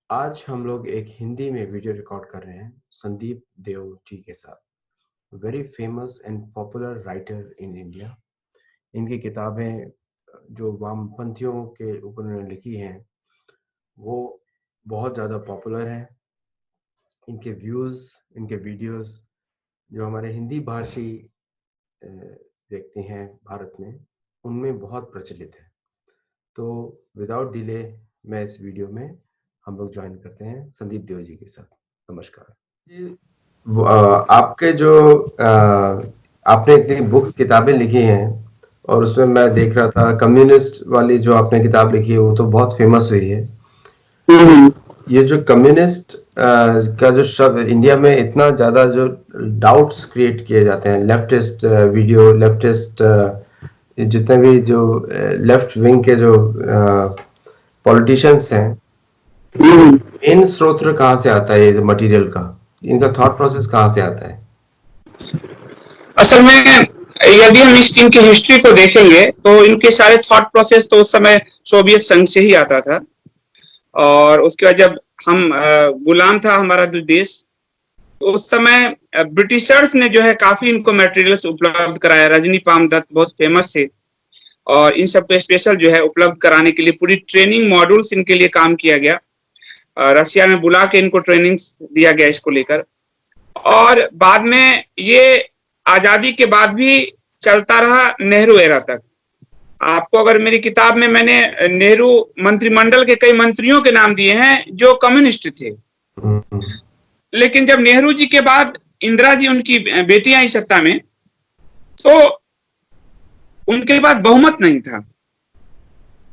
आज हम लोग एक हिंदी में वीडियो रिकॉर्ड कर रहे हैं संदीप देव जी के साथ। Very famous and popular writer in India. इनकी किताबें जो वामपंथियों के ऊपर उन्होंने लिखी हैं वो बहुत ज़्यादा पॉपुलर हैं। इनके व्यूज़, इनके वीडियोस जो हमारे हिंदी भाषी व्यक्ति हैं भारत में, उनमें बहुत प्रचलित है। तो विदाउट डिले मैं इस वीडियो में हम लोग ज्वाइन करते हैं संदीप देव जी के साथ। नमस्कार जी। आपके जो आपने इतनी बुक किताबें लिखी हैं और उसमें मैं देख रहा था कम्युनिस्ट वाली जो आपने किताब लिखी है वो तो बहुत फेमस हुई है। ये जो कम्युनिस्ट का जो शब्द इंडिया में इतना ज्यादा जो डाउट्स क्रिएट किए जाते हैं, लेफ्टिस्ट वीडियो, लेफ्टिस्ट जितने भी जो लेफ्ट विंग के जो पॉलिटिशियंस हैं, मेन स्रोत कहाँ से आता है ये मटेरियल का? इनका थॉट प्रोसेस कहाँ से आता है? असल में यदि हम इनकी हिस्ट्री को देखेंगे तो इनके सारे थॉट प्रोसेस तो उस समय सोवियत संघ से ही आता था। और उसके बाद जब हम गुलाम था हमारा जो देश, तो उस समय ब्रिटिशर्स ने जो है काफी इनको मटेरियल्स उपलब्ध कराया। रजनी पामदत्त बहुत फेमस थे और इन सब पे स्पेशल जो है उपलब्ध कराने के लिए पूरी ट्रेनिंग मॉड्यूल्स इनके लिए काम किया गया। रसिया में बुला के इनको ट्रेनिंग दिया गया इसको लेकर। और बाद में ये आजादी के बाद भी चलता रहा नेहरू एरा तक। आपको अगर मेरी किताब में मैंने नेहरू मंत्रिमंडल के कई मंत्रियों के नाम दिए हैं जो कम्युनिस्ट थे। लेकिन जब नेहरू जी के बाद इंदिरा जी उनकी बेटी आई सत्ता में, तो उनके पास बहुमत नहीं था।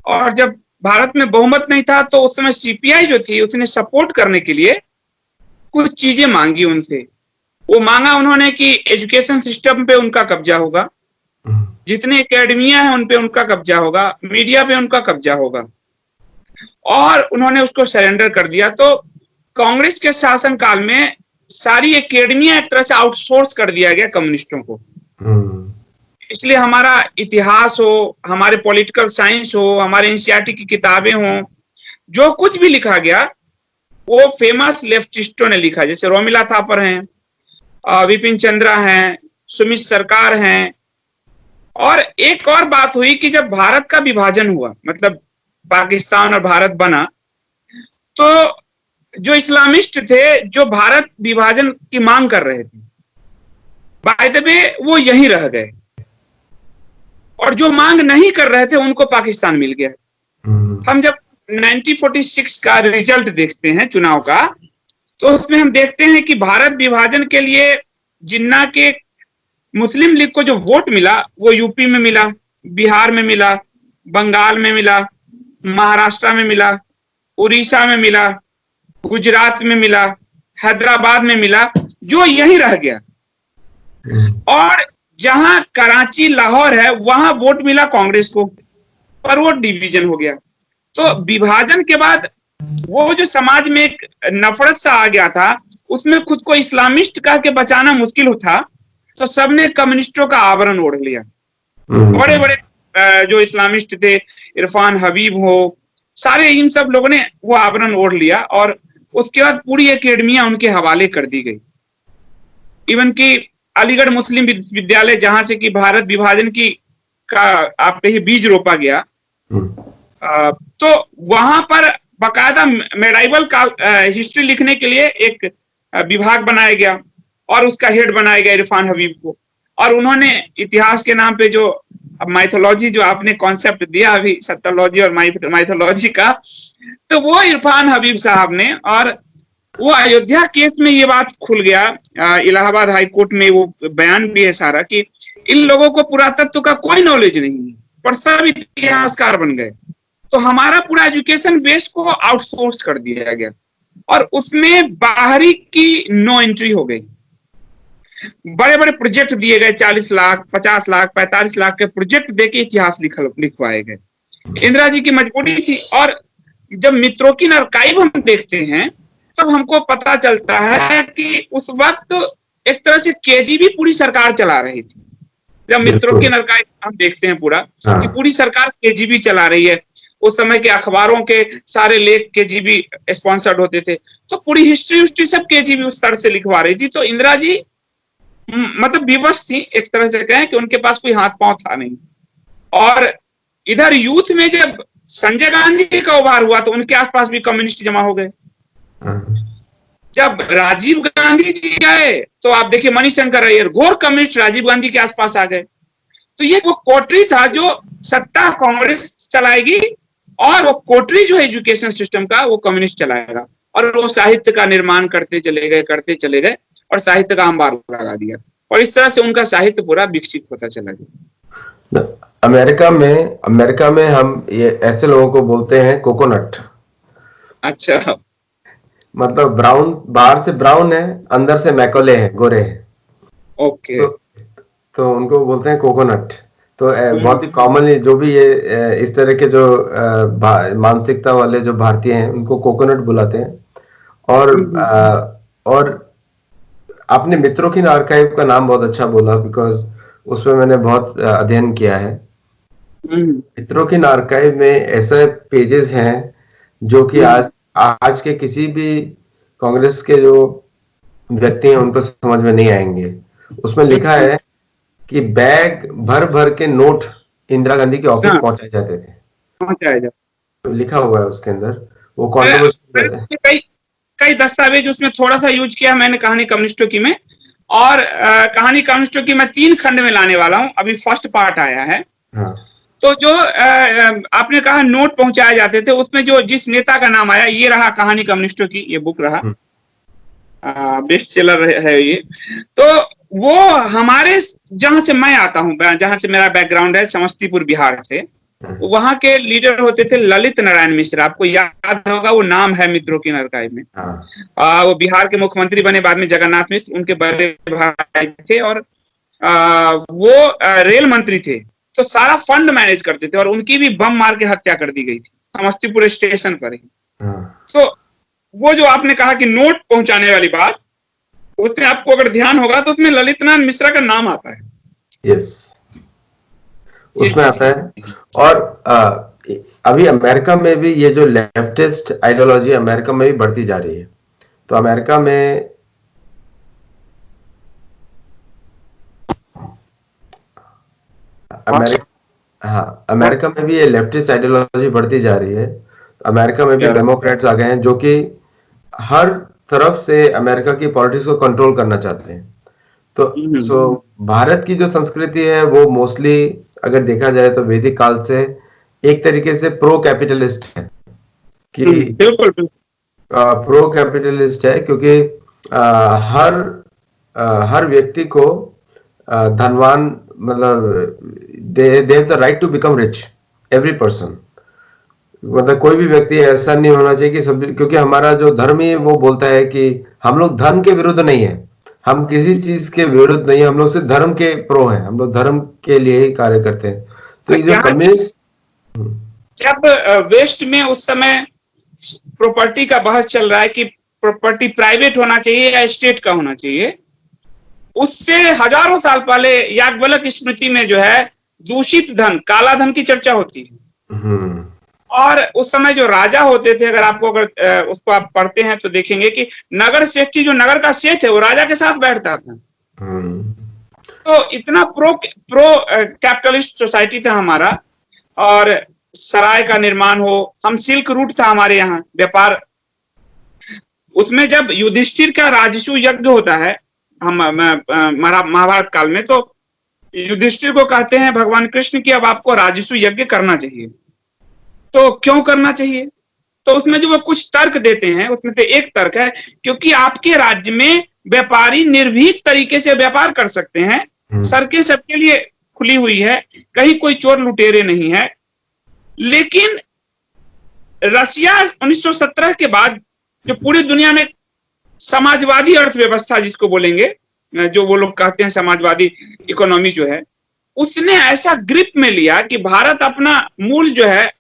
और जब भारत में बहुमत नहीं था तो उस समय सीपीआई जो थी उसने सपोर्ट करने के लिए कुछ चीजें मांगी उनसे। वो मांगा उन्होंने कि एजुकेशन सिस्टम पे उनका कब्जा होगा, जितने एकेडमियां हैं उन पे उनका कब्जा होगा, मीडिया पे उनका कब्जा होगा। और उन्होंने उसको सरेंडर कर दिया। तो कांग्रेस के शासन काल में सारी एकेडमियां एक तरह से आउटसोर्स कर दिया गया कम्युनिस्टों को। इसलिए हमारा इतिहास हो, हमारे पॉलिटिकल साइंस हो, हमारे एनसीईआरटी की किताबें हो, जो कुछ भी लिखा गया वो फेमस लेफ्टिस्टों ने लिखा। जैसे रोमिला थापर हैं, विपिन चंद्रा हैं, सुमित सरकार हैं। और एक और बात हुई कि जब भारत का विभाजन हुआ, मतलब पाकिस्तान और भारत बना, तो जो इस्लामिस्ट थे जो भारत विभाजन की मांग कर रहे थे, बाय द वे वो यहीं रह गए। और जो मांग नहीं कर रहे थे उनको पाकिस्तान मिल गया। हम जब 1946 का रिजल्ट देखते हैं चुनाव का, तो उसमें हम देखते हैं कि भारत विभाजन के लिए जिन्ना के मुस्लिम लीग को जो वोट मिला वो यूपी में मिला, बिहार में मिला, बंगाल में मिला, महाराष्ट्र में मिला, उड़ीसा में मिला, गुजरात में मिला, हैदराबाद में मिला, जो यहीं रह गया। और जहां कराची, लाहौर है वहां वोट मिला कांग्रेस को, पर वो डिवीजन हो गया। तो विभाजन के बाद वो जो समाज में एक नफरत सा आ गया था, उसमें खुद को इस्लामिस्ट कह के बचाना मुश्किल था, तो सबने कम्युनिस्टों का आवरण ओढ़ लिया। बड़े बड़े जो इस्लामिस्ट थे, इरफान हबीब हो, सारे इन सब लोगों ने वो आवरण ओढ़ लिया। और उसके बाद पूरी एकेडमियां उनके हवाले कर दी गई। इवन की अलीगढ़ मुस्लिम विश्वविद्यालय, जहां से कि भारत विभाजन की का आप कहिए बीज रोपा गया, तो वहां पर बाकायदा मेडाइवल का हिस्ट्री लिखने के लिए एक विभाग बनाया गया और उसका हेड बनाया गया इरफान हबीब को। और उन्होंने इतिहास के नाम पे जो माइथोलॉजी जो आपने कॉन्सेप्ट दिया अभी, सत्योलॉजी और माइथोलॉजी का, तो वो इरफान हबीब साहब ने, और वो अयोध्या केस में ये बात खुल गया। इलाहाबाद हाई कोर्ट में वो बयान भी है सारा कि इन लोगों को पुरातत्व का कोई नॉलेज नहीं है, पर सब इतिहासकार बन गए। तो हमारा पूरा एजुकेशन बेस को आउटसोर्स कर दिया गया और उसमें बाहरी की नो एंट्री हो गई। बड़े बड़े प्रोजेक्ट दिए गए, 40 लाख, 50 लाख, 45 लाख के प्रोजेक्ट देके इतिहास लिखवाए गए। इंदिरा जी की मजबूरी थी। और जब मित्रों आर्काइव हम देखते हैं तब हमको पता चलता है कि उस वक्त एक तरह से केजीबी पूरी सरकार चला रही थी। जब मित्रों की आर्काइव हम देखते हैं पूरा कि पूरी सरकार केजीबी चला रही है। उस समय के अखबारों के सारे लेख केजीबी स्पॉन्सर्ड होते थे, तो पूरी हिस्ट्री सब केजीबी उस तरह से लिखवा रही थी। तो इंदिरा जी मतलब विवश थी, एक तरह से कहें कि उनके पास कोई हाथ पांव था नहीं। और इधर यूथ में जब संजय गांधी का उभार हुआ तो उनके आसपास भी कम्युनिस्ट जमा हो गए। जब राजीव गांधी जी गए तो आप देखिए मणिशंकर अय्यर घोर कम्युनिस्ट राजीव गांधी के आसपास आ गए। तो ये वो कोटरी था जो सत्ता कांग्रेस चलाएगी, और वो कोटरी जो है एजुकेशन सिस्टम का वो कम्युनिस्ट चलाएगा। और वो साहित्य का निर्माण करते चले गए और साहित्य का अंबार लगा दिया, और इस तरह से उनका साहित्य पूरा विकसित होता चला गया। अमेरिका में हम ये ऐसे लोगों को बोलते हैं कोकोनट। अच्छा, मतलब ब्राउन, बाहर से ब्राउन है, अंदर से मैकोले है, गोरे है। ओके। तो उनको बोलते हैं कोकोनट। तो बहुत ही कॉमनली जो भी ये इस तरह के जो मानसिकता वाले जो भारतीय हैं उनको कोकोनट बुलाते हैं। और आपने मित्रों आर्काइव का नाम बहुत अच्छा बोला, बिकॉज उसमें मैंने बहुत अध्ययन किया है। मित्रों आर्काइव में ऐसे पेजेस हैं जो कि आज के किसी भी कांग्रेस के जो व्यक्ति हैं उनको समझ में नहीं आएंगे। उसमें लिखा है कि बैग भर भर के नोट इंदिरा गांधी के ऑफिस पहुंचाए जाते थे। तो लिखा हुआ है उसके अंदर, वो कंट्रोवर्सी। कई दस्तावेज उसमें थोड़ा सा यूज किया मैंने कहानी कम्युनिस्टों की में, और कहानी कम्युनिस्टों की मैं 3 खंड में लाने वाला हूं, अभी फर्स्ट पार्ट आया है। हाँ। तो जो आपने कहा नोट पहुंचाए जाते थे, उसमें जो जिस नेता का नाम आया, ये रहा कहानी कम्युनिस्टों की, ये बुक रहा, बेस्ट सेलर है ये। तो वो हमारे जहां से मैं आता हूं, जहां से मेरा बैकग्राउंड है, समस्तीपुर बिहार से, वहां के लीडर होते थे ललित नारायण मिश्र। आपको याद होगा, वो नाम है मित्रों की आर्काइव में। वो बिहार के मुख्यमंत्री बने बाद में, जगन्नाथ मिश्र उनके बड़े भाई थे, और वो रेल मंत्री थे। तो सारा फंड मैनेज करते थे, और उनकी भी बम मार के हत्या कर दी गई थी समस्तीपुर स्टेशन पर ही। तो वो जो आपने कहा कि नोट पहुंचाने वाली बात, उसमें आपको अगर ध्यान होगा तो उसमें ललित नारायण मिश्रा का नाम आता है। यस, उसमें आता है। और अभी अमेरिका में भी ये जो लेफ्टिस्ट आइडियोलॉजी अमेरिका में भी बढ़ती जा रही है। तो अमेरिका में अमेरिका में भी ये लेफ्टिस्ट आइडियोलॉजी बढ़ती जा रही है। अमेरिका में भी डेमोक्रेट्स आ गए हैं जो कि हर तरफ से अमेरिका की पॉलिटिक्स को कंट्रोल करना चाहते हैं। तो भारत की जो संस्कृति है वो मोस्टली अगर देखा जाए तो वैदिक काल से एक तरीके से प्रो कैपिटलिस्ट है, कि बिल्कुल प्रो कैपिटलिस्ट है, क्योंकि हर व्यक्ति को धनवान, मतलब they have the right to become rich, every person. मतलब कोई भी व्यक्ति ऐसा नहीं होना चाहिए कि सब, क्योंकि हमारा जो धर्म है वो बोलता है कि हम लोग धन के विरुद्ध नहीं है, हम किसी चीज के विरुद्ध नहीं है, हम लोग सिर्फ धर्म के प्रो हैं, हम लोग धर्म के लिए ही कार्य करते हैं। तो ये जो कम्युनिस्ट, जब वेस्ट में उस समय प्रॉपर्टी का बहस चल रहा है कि प्रॉपर्टी प्राइवेट होना चाहिए या स्टेट का होना चाहिए, उससे हजारों साल पहले याज्ञवल्क्य स्मृति में जो है दूषित धन, काला धन की चर्चा होती है। और उस समय जो राजा होते थे, अगर उसको आप पढ़ते हैं तो देखेंगे कि नगर सेठी, जो नगर का सेठ है, वो राजा के साथ बैठता था। तो इतना प्रो कैपिटलिस्ट सोसाइटी था हमारा। और सराय का निर्माण हो, हम सिल्क रूट था हमारे यहाँ व्यापार। उसमें जब युधिष्ठिर का राजसू यज्ञ होता है हम महाभारत काल में, तो युधिष्ठिर को कहते हैं भगवान कृष्ण कि अब आपको राजसू यज्ञ करना चाहिए। तो क्यों करना चाहिए? तो उसमें जो वो कुछ तर्क देते हैं, उसमें से एक तर्क है क्योंकि आपके राज्य में व्यापारी निर्भीक तरीके से व्यापार कर सकते हैं, सड़कें सबके लिए खुली हुई है, कहीं कोई चोर लुटेरे नहीं है। लेकिन रसिया 1917 के बाद जो पूरी दुनिया में समाजवादी अर्थव्यवस्था जिसको बोलेंगे, जो वो लोग कहते हैं समाजवादी इकोनॉमी जो है, उसने ऐसा ग्रिप में लिया कि भारत अपना मूल जो है,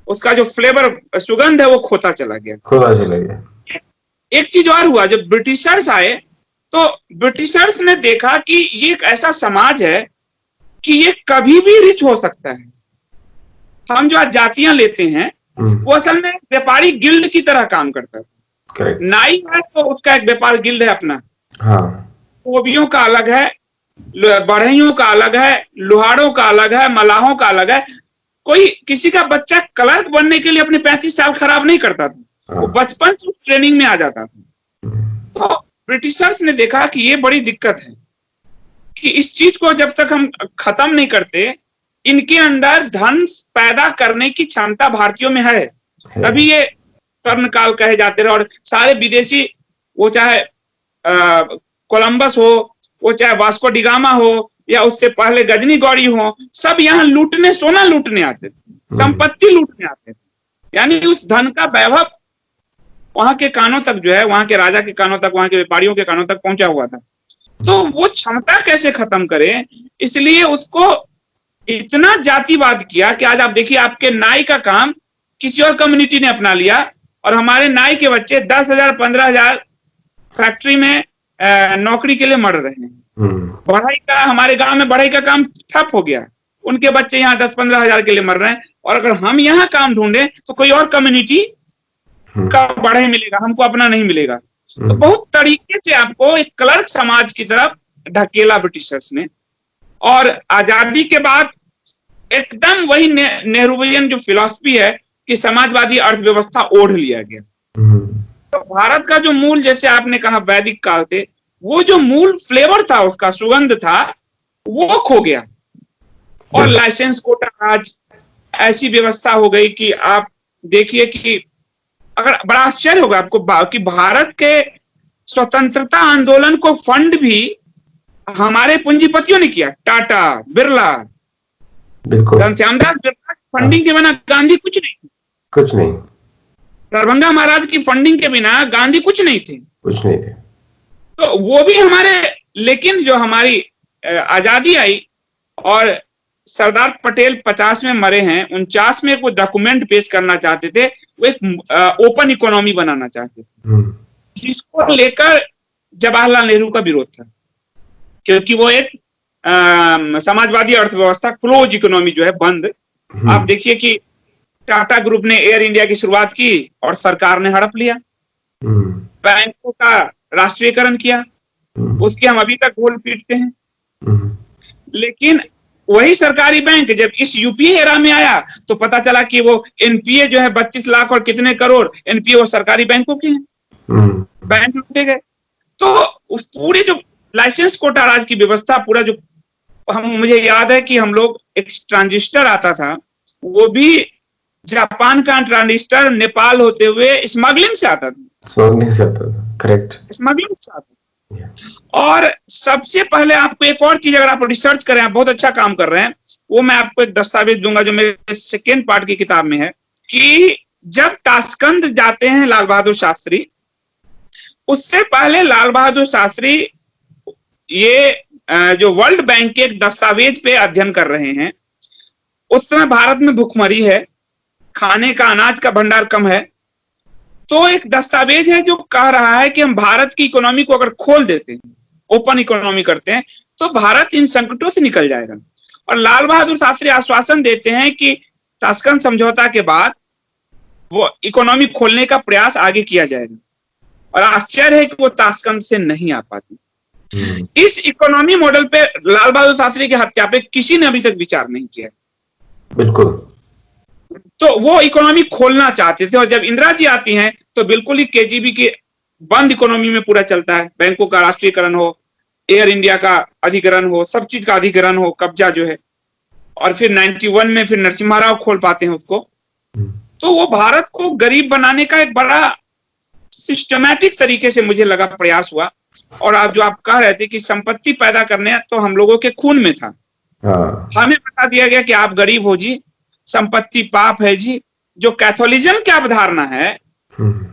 उसका जो फ्लेवर, सुगंध है, वो खोता चला गया। एक चीज और हुआ, जब ब्रिटिशर्स आए तो ब्रिटिशर्स ने देखा कि ये एक ऐसा समाज है कि ये कभी भी रिच हो सकता है। हम जो आज जातियां लेते हैं वो असल में व्यापारी गिल्ड की तरह काम करता था। करेक्ट। नाई है तो उसका एक व्यापार गिल्ड है अपना, हाँ, धोबियों का अलग है, बढ़इयों का अलग है, लोहारों का अलग है, मलाहों का अलग है। कोई किसी का बच्चा क्लर्क बनने के लिए अपने 35 साल खराब नहीं करता था, वो बचपन से ट्रेनिंग में आ जाता था। तो ब्रिटिशर्स ने देखा कि ये बड़ी दिक्कत है कि इस चीज को जब तक हम खत्म नहीं करते, इनके अंदर धन पैदा करने की क्षमता भारतीयों में है, तभी ये कर्णकाल कहे जाते रहे। और सारे विदेशी, वो चाहे कोलंबस हो, वो चाहे वास्को डिगामा हो, या उससे पहले गजनी गौरी हो, सब यहाँ लूटने, सोना लूटने आते थे, संपत्ति लूटने आते थे। यानी उस धन का वैभव वहां के कानों तक जो है, वहां के राजा के कानों तक, वहां के व्यापारियों के कानों तक पहुंचा हुआ था। तो वो क्षमता कैसे खत्म करे, इसलिए उसको इतना जातिवाद किया कि आज आप देखिए, आपके नाई का काम किसी और कम्युनिटी ने अपना लिया, और हमारे नाई के बच्चे 10,000 15,000 फैक्ट्री में नौकरी के लिए मर रहे हैं। बढ़ई का, हमारे गांव में बढ़ई का काम ठप हो गया, उनके बच्चे यहाँ 10-15 हजार के लिए मर रहे हैं। और अगर हम यहाँ काम ढूंढे तो कोई और कम्युनिटी का बढ़ई मिलेगा, हमको अपना नहीं मिलेगा। तो बहुत तरीके से आपको एक क्लर्क समाज की तरफ ढकेला ब्रिटिशर्स ने। और आजादी के बाद एकदम वही नेहरूवियन जो फिलॉसफी है कि समाजवादी अर्थव्यवस्था ओढ़ लिया गया। तो भारत का जो मूल, जैसे आपने कहा वैदिक काल से, वो जो मूल फ्लेवर था, उसका सुगंध था, वो खो गया। और लाइसेंस कोटा राज, ऐसी व्यवस्था हो गई कि आप देखिए कि अगर बड़ा आश्चर्य होगा आपको कि भारत के स्वतंत्रता आंदोलन को फंड भी हमारे पूंजीपतियों ने किया। टाटा, बिरला, घनश्यामदास बिरला फंडिंग के बिना गांधी कुछ नहीं, कुछ नहीं। दरभंगा महाराज की फंडिंग के बिना गांधी कुछ नहीं थे, कुछ नहीं थे। तो वो भी हमारे, लेकिन जो हमारी आजादी आई और सरदार पटेल 50 में मरे हैं, 49 में कोई डॉक्यूमेंट पेश करना चाहते थे, वो एक ओपन इकोनॉमी बनाना चाहते थे, जिसको लेकर जवाहरलाल नेहरू का विरोध था, क्योंकि वो एक समाजवादी अर्थव्यवस्था, क्लोज इकोनॉमी जो है, बंद। आप देखिए कि टाटा ग्रुप ने एयर इंडिया की शुरुआत की और सरकार ने हड़प लिया, बैंकों का राष्ट्रीयकरण किया, उसके हम अभी तक घोल पीटते हैं। लेकिन वही सरकारी बैंक जब इस यूपीए एरा में आया तो पता चला कि वो एनपीए जो है 32 लाख और कितने करोड़ एनपीए वो सरकारी बैंकों के हैं, बैंक लूटे गए। तो उस पूरे जो लाइसेंस कोटा राज की व्यवस्था, पूरा जो मुझे याद है कि हम लोग, एक ट्रांजिस्टर आता था, वो भी जापान का ट्रांजिस्टर नेपाल होते हुए स्मगलिंग से आता था, स्मगलिंग से आता था, करेक्ट, स्मगलिंग से आता था। और सबसे पहले आपको एक और चीज, अगर आप रिसर्च करें, आप बहुत अच्छा काम कर रहे हैं, वो मैं आपको एक दस्तावेज दूंगा जो मेरे सेकेंड पार्ट की किताब में है, कि जब ताशकंद जाते हैं लाल बहादुर शास्त्री, उससे पहले लाल बहादुर शास्त्री ये जो वर्ल्ड बैंक के एक दस्तावेज पे अध्ययन कर रहे हैं। उस समय भारत में भुखमरी है, खाने का, अनाज का भंडार कम है, तो एक दस्तावेज है जो कह रहा है कि हम भारत की इकोनॉमी को अगर खोल देते हैं, ओपन इकोनॉमी करते हैं, तो भारत इन संकटों से निकल जाएगा। और लाल बहादुर शास्त्री आश्वासन देते हैं कि ताशकंद समझौता के बाद वो इकोनॉमी खोलने का प्रयास आगे किया जाएगा। और आश्चर्य है कि वो ताशकंद से नहीं आ पाती। इस इकोनॉमी मॉडल पे लाल बहादुर शास्त्री की हत्या पे किसी ने अभी तक विचार नहीं किया। बिल्कुल। तो वो इकोनॉमी खोलना चाहते थे, और जब इंदिरा जी आती हैं तो बिल्कुल ही केजीबी की बंद इकोनॉमी में पूरा चलता है, बैंकों का राष्ट्रीयकरण हो, एयर इंडिया का अधिग्रहण हो, सब चीज का अधिग्रहण हो, कब्जा जो है। और फिर 91 में फिर नरसिम्हा राव खोल पाते हैं उसको। तो वो भारत को गरीब बनाने का एक बड़ा सिस्टमैटिक तरीके से मुझे लगा प्रयास हुआ। और आप जो आप कह रहे थे कि संपत्ति पैदा करने, तो हम लोगों के खून में था। हमें बता दिया गया कि आप गरीब हो जी, संपत्ति पाप है जी। जो कैथोलिज्म की अवधारणा है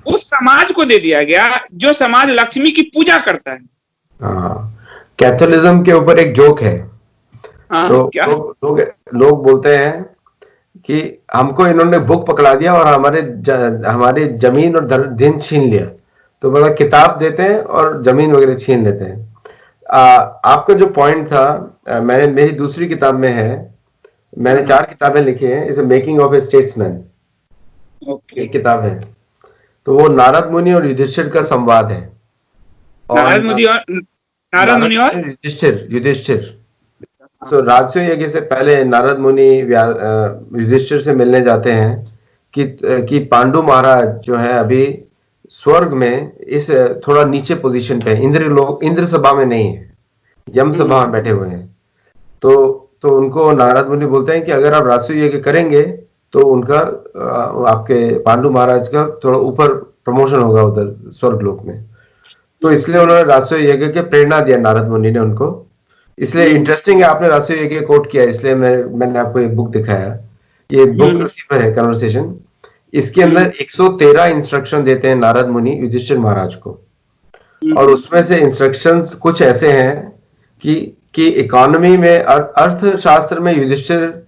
उस समाज को दे दिया गया जो समाज लक्ष्मी की पूजा करता है। कैथोलिज्म के ऊपर एक जोक है। तो क्या? लोग बोलते हैं कि हमको इन्होंने बुक पकड़ा दिया और हमारी जमीन और दिन छीन लिया, तो मतलब किताब देते हैं और जमीन वगैरह छीन लेते हैं। आपका जो पॉइंट था, मेरी दूसरी किताब में है मैंने 4 किताबें लिखी हैं, is making of A statesman, okay. एक किताब है। तो वो नारद मुनि और युधिष्ठिर का संवाद है। और नारद मुनि और नारद नारद मुनि और मुनि युधिष्ठिर युधिष्ठिर सो राजसूय यज्ञ से पहले नारद मुनि युधिष्ठिर से मिलने जाते हैं कि पांडु महाराज जो है अभी स्वर्ग में इस थोड़ा नीचे पोजीशन पे है, इंद्र सभा में नहीं है, यम सभा में बैठे हुए हैं। तो उनको नारद मुनि बोलते हैं कि अगर आप राजसूय यज्ञ करेंगे तो उनका आपके पांडु महाराज का थोड़ा ऊपर प्रमोशन होगा उधर स्वर्ग लोक में। तो इसलिए उन्होंने राजसूय यज्ञ की प्रेरणा दिया नारद मुनि ने उनको। इसलिए इंटरेस्टिंग है, आपने राजसूय यज्ञ कोट किया, इसलिए मैंने आपको एक बुक दिखाया। ये बुक इसी पर है, कन्वर्सेशन। इसके अंदर 113 इंस्ट्रक्शन देते हैं नारद मुनि युधिष्ठिर महाराज को, और उसमें से इंस्ट्रक्शंस कुछ ऐसे हैं कि इकोनॉमी में अर्थशास्त्र में युधिष्ठिर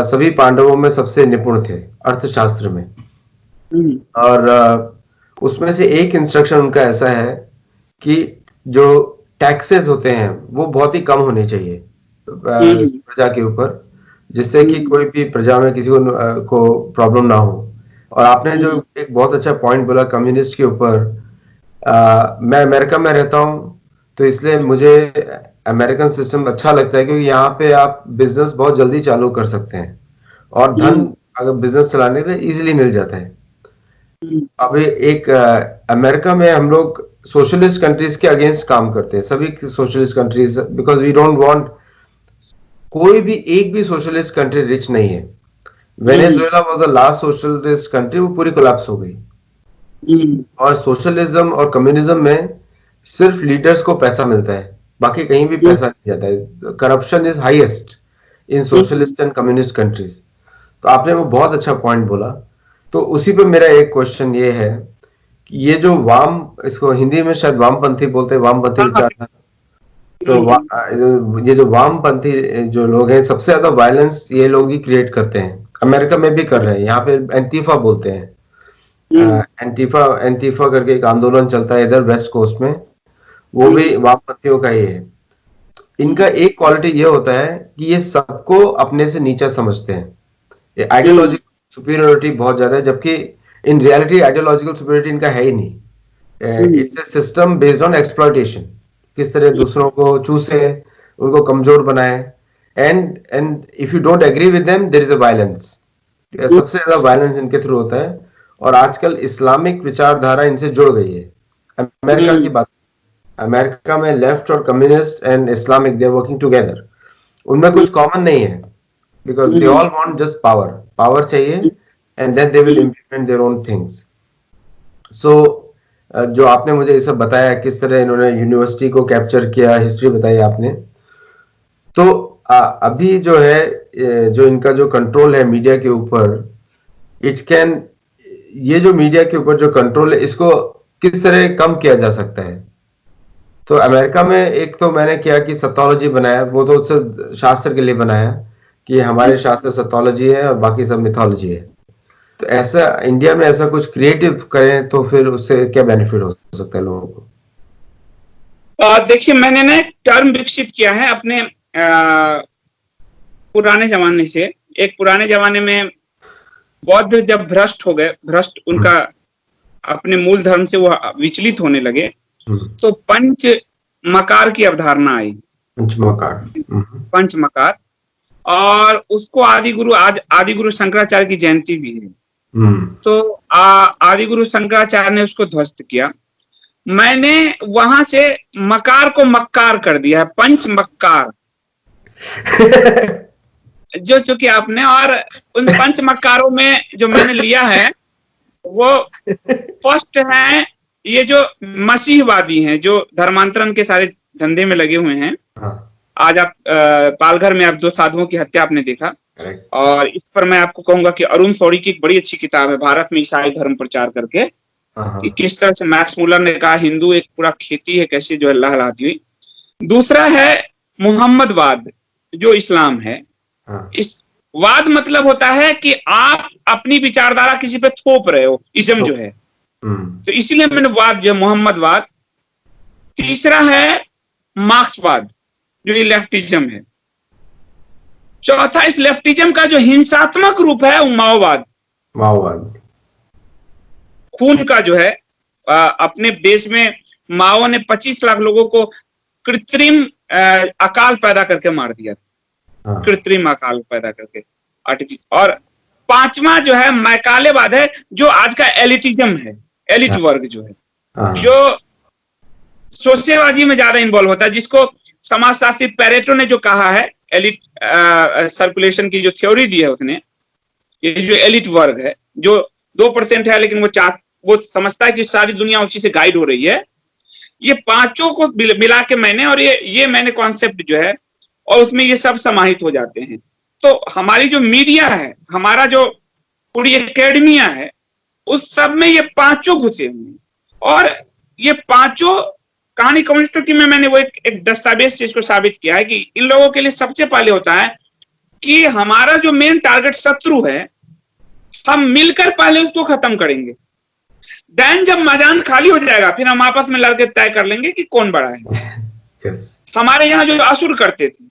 सभी पांडवों में सबसे निपुण थे अर्थशास्त्र में। और उसमें से एक इंस्ट्रक्शन उनका ऐसा है कि जो टैक्सेस होते हैं वो बहुत ही कम होने चाहिए प्रजा के ऊपर, जिससे कि कोई भी प्रजा में किसी को प्रॉब्लम ना हो। और आपने जो एक बहुत अच्छा पॉइंट बोला कम्युनिस्ट के ऊपर, मैं अमेरिका में रहता हूं, तो इसलिए मुझे अमेरिकन सिस्टम अच्छा लगता है, क्योंकि यहाँ पे आप बिजनेस बहुत जल्दी चालू कर सकते हैं और धन अगर बिजनेस चलाने के लिए इजीली मिल जाता है। अभी एक अमेरिका में हम लोग सोशलिस्ट कंट्रीज के अगेंस्ट काम करते हैं, सभी socialist countries, because we don't want कोई भी एक भी सोशलिस्ट कंट्री रिच नहीं है। Venezuela was the last socialist country, वो पूरी कोलैप्स हो गई। और सोशलिज्म और कम्युनिज्म में सिर्फ लीडर्स को पैसा मिलता है, बाकी कहीं भी पैसा नहीं जाता है। Corruption is highest in socialist and communist countries. तो आपने वो बहुत अच्छा पॉइंट बोला। तो उसी पे मेरा एक क्वेश्चन ये है कि ये जो इसको हिंदी में शायद वामपंथी बोलते हैं, वामपंथी विचारधारा। तो ये जो वामपंथी जो लोग हैं, सबसे ज्यादा वायलेंस ये लोग ही क्रिएट करते हैं, अमेरिका में भी कर रहे हैं। यहाँ पे एंटीफा बोलते हैं, एंटीफा करके एक आंदोलन चलता है इधर वेस्ट कोस्ट में, वो भी वामपंथियों का ही है। तो इनका एक क्वालिटी ये होता है कि ये सबको अपने से नीचा समझते हैं। आइडियोलॉजिकल सुपीरियोरिटी बहुत ज्यादा है, जबकि इन रियलिटी आइडियोलॉजिकल सुपीरियोरिटी इनका है ही नहीं। It's a system based on exploitation, किस तरह दूसरों को चूसे, उनको कमजोर बनाए। And if you don't agree with them there is a violence. सबसे ज्यादा वायलेंस इनके थ्रू होता है। और आजकल इस्लामिक विचारधारा इनसे जुड़ गई है। अमेरिका की बात, अमेरिका में लेफ्ट और communist and Islamic they are working together. उनमें कुछ कॉमन नहीं है, because they all want just power चाहिए, and then they will implement their own things. So जो आपने मुझे ये सब बताया, किस तरह इन्होंने यूनिवर्सिटी को कैप्चर किया, हिस्ट्री बताई आपने। तो अभी जो है, जो इनका जो कंट्रोल है मीडिया के ऊपर, ये जो मीडिया के ऊपर जो कंट्रोल है, इसको किस तरह कम किया जा सकता है? तो अमेरिका में एक तो मैंने किया कि सत्योलॉजी बनाया, वो तो सिर्फ शास्त्र के लिए बनाया कि हमारे शास्त्र सत्योलॉजी है और बाकी सब मिथोलॉजी है। तो ऐसा इंडिया में ऐसा कुछ क्रिएटिव करें तो फिर उससे क्या बेनिफिट हो सकता है लोगों को? देखिए, मैंने ना एक टर्म विकसित किया है अपने पुराने जमाने से। एक पुराने जमाने में बौद्ध जब भ्रष्ट उनका अपने मूल धर्म से वो विचलित होने लगे, तो पंच मकार की अवधारणा आई। पंचमकार, और उसको आदि गुरु शंकराचार्य की जयंती भी है। तो आदि गुरु शंकराचार्य ने उसको ध्वस्त किया। मैंने वहां से मकार को मक्कार कर दिया है, पंच मक्कार जो चूंकि आपने, और उन पंच मक्कारों में जो मैंने लिया है वो फर्स्ट है ये जो मसीहवादी हैं, जो धर्मांतरण के सारे धंधे में लगे हुए हैं। आज आप पालघर में आप 2 साधुओं की हत्या आपने देखा, और इस पर मैं आपको कहूंगा कि अरुण शौरी की एक बड़ी अच्छी किताब है, भारत में ईसाई धर्म प्रचार करके, कि किस तरह से मैक्स मुलर ने कहा हिंदू एक पूरा खेती है, कैसे जो है लहलाती हुई। दूसरा है मोहम्मदवाद, जो इस्लाम है। इस वाद मतलब होता है कि आप अपनी विचारधारा किसी पे थोप रहे हो, इज्म जो है। तो इसीलिए मैंने वाद जो मोहम्मदवाद। तीसरा है मार्क्सवाद, जो लेफ्टिज्म है। चौथा, इस लेफ्टिज्म का जो हिंसात्मक रूप है वो माओवाद। माओवाद खून का जो है, अपने देश में माओ ने 25 लाख लोगों को कृत्रिम अकाल पैदा करके मार दिया। हाँ। कृत्रिम अकाल पैदा करके और पांचवा जो है मैकालेवाद है, जो आज का एलिटिज्म है, एलिट वर्ग जो है, जो सोशेबाजी में ज्यादा इन्वॉल्व होता है, जिसको समाजशास्त्री पेरेटो ने जो कहा है, एलिट सर्कुलेशन की जो थ्योरी दी है उसने, ये जो एलिट वर्ग है जो 2% है, लेकिन वो समझता है कि सारी दुनिया उसी से गाइड हो रही है। ये पांचों को मिला के मैंने, और ये मैंने कॉन्सेप्ट जो है, और उसमें ये सब समाहित हो जाते हैं। तो हमारी जो मीडिया है, हमारा जो पूरी एकेडमिया है, उस सब में ये पांचों घुसे हुए हैं। और ये पांचों कहानी कम्युनिस्टों में मैंने वो एक दस्तावेज से इसको साबित किया है कि इन लोगों के लिए सबसे पहले होता है कि हमारा जो मेन टारगेट शत्रु है, हम मिलकर पहले उसको खत्म करेंगे। देन जब मैदान खाली हो जाएगा, फिर हम आपस में लड़के तय कर लेंगे कि कौन बड़ा है। हमारे यहाँ जो असुर करते थे,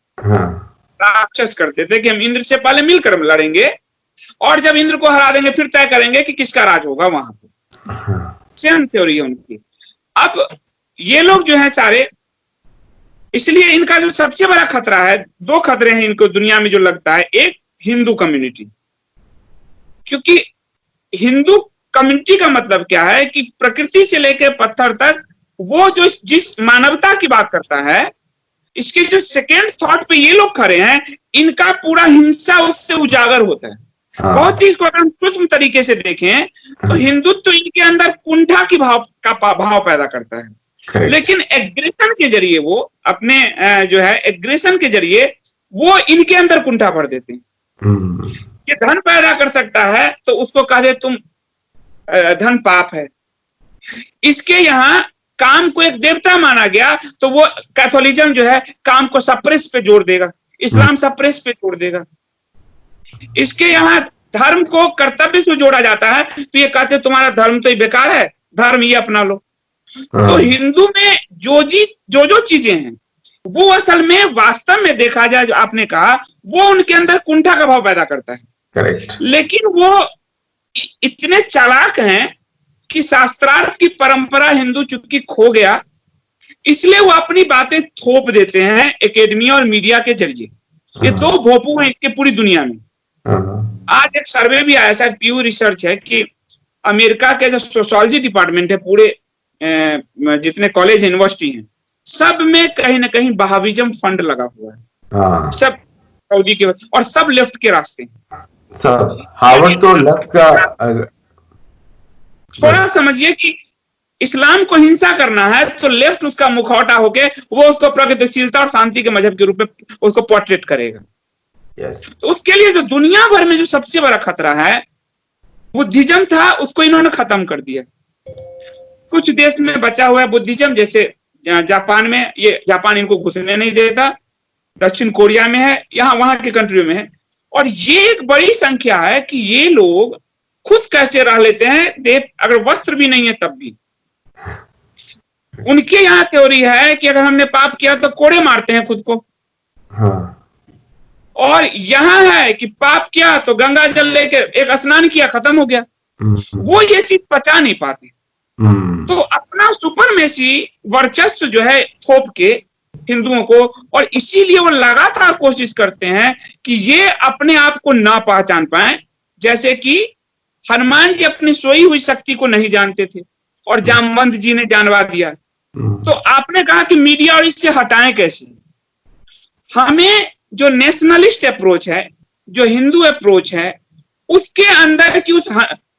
राक्षस करते थे कि हम इंद्र से पहले मिलकर लड़ेंगे, और जब इंद्र को हरा देंगे फिर तय करेंगे कि किसका राज होगा वहां पे। सेम थ्योरी है उनकी। अब ये लोग जो है सारे, इसलिए इनका जो सबसे बड़ा खतरा है, दो खतरे हैं इनको दुनिया में जो लगता है। एक, हिंदू कम्युनिटी, क्योंकि हिंदू कम्युनिटी का मतलब क्या है कि प्रकृति से लेकर पत्थर तक वो जो जिस मानवता की बात करता है, इसके जो सेकेंड थॉट पे ये लोग खड़े हैं, इनका पूरा हिंसा उससे उजागर होता है। बहुत ही इसको अगर हम सूक्ष्म तरीके से देखें तो हिंदुत्व इनके अंदर कुंठा की भाव पैदा करता है। लेकिन एग्रेशन के जरिए वो अपने जो है एग्रेशन के जरिए वो इनके अंदर कुंठा भर देते हैं। ये धन पैदा कर सकता है तो उसको कह दे तुम धन पाप है। इसके यहाँ काम को एक देवता माना गया तो वो कैथोलिज्म जो है काम को सप्रेस पे जोड़ देगा, इस्लाम सप्रेस पे जोड़ देगा। इसके यहाँ धर्म को कर्तव्य से जोड़ा जाता है तो ये कहते तुम्हारा धर्म तो बेकार है, धर्म ये अपना लो। तो हिंदू में जो चीजें हैं वो असल में वास्तव में देखा जाए, जो आपने कहा, वो उनके अंदर कुंठा का भाव पैदा करता है। करेक्ट। लेकिन वो इतने चालाक हैं कि शास्त्रार्थ की परंपरा हिंदू चूंकि खो गया, इसलिए वो अपनी बातें थोप देते हैं एकेडमी और मीडिया के जरिए। ये दो भोपू हैं इसके पूरी दुनिया में। आज एक सर्वे भी आया, शायद प्यू रिसर्च है, कि अमेरिका के जो सोशियोलॉजी डिपार्टमेंट है, पूरे जितने कॉलेज यूनिवर्सिटी हैं, सब में कहीं ना कहीं बहाविज्म फंड लगा हुआ है। सब सऊदी के, और सब लेफ्ट के रास्ते हैं। सब हार्वर्ड तो लेफ्ट का। थोड़ा समझिए कि इस्लाम को हिंसा करना है तो लेफ्ट उसका मुखौटा होके वो उसको प्रगतिशीलता और शांति के मजहब के रूप में उसको पोर्ट्रेट करेगा। तो उसके लिए जो दुनिया भर में जो सबसे बड़ा खतरा है, बुद्धिज्म था, उसको इन्होंने खत्म कर दिया। कुछ देश में बचा हुआ है बुद्धिज्म, जैसे जापान में, ये जापान इनको घुसने नहीं देता, दक्षिण कोरिया में है, यहाँ वहां के कंट्री में है। और ये एक बड़ी संख्या है कि ये लोग खुद कैसे रह लेते हैं, अगर वस्त्र भी नहीं है तब भी। उनके यहाँ थ्योरी है कि अगर हमने पाप किया तो कोड़े मारते हैं खुद को। और यहाँ है कि पाप किया तो गंगा जल लेके एक स्नान किया, खत्म हो गया। वो ये चीज पचा नहीं पाते, तो अपना सुपरमेसी वर्चस्व जो है थोप के हिंदुओं को, और इसीलिए वो लगातार कोशिश करते हैं कि ये अपने आप को ना पहचान पाए। जैसे कि हनुमान जी अपनी सोई हुई शक्ति को नहीं जानते थे और जामवंत जी ने जानवा दिया। तो आपने कहा कि मीडिया और इससे हटाएं कैसे? हमें जो नेशनलिस्ट अप्रोच है, जो हिंदू अप्रोच है, उसके अंदर की उस